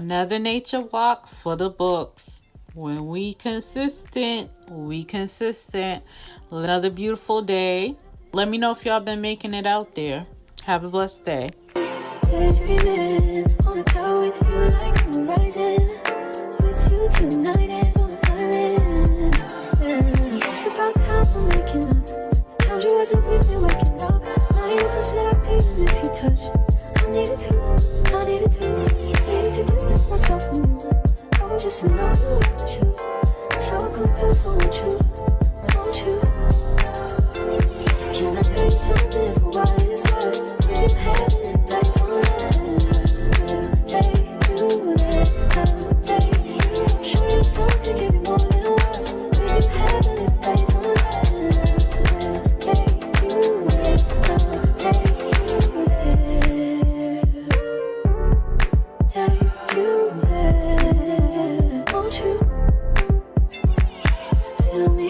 Another nature walk for the books. When we consistent, we consistent. Another beautiful day. Let me know if y'all been making it out there. Have a blessed day. Daydreaming on a cloud with you like horizon. With you tonight is on an island. It's about time for making up. The times you wasn't with me waking up. Now you feel said I couldn't miss your touch. I needed to distance myself from you. I was just to know you weren't true. So I come close, I want you, Can I tell you something for what it's worth? Breathing heaven and place on earth. Take you there, I'll take you. Show you something, give you more than words. Breathing heaven and place on earth. Take you there, I'll take you there. Take you there, won't you? Feel me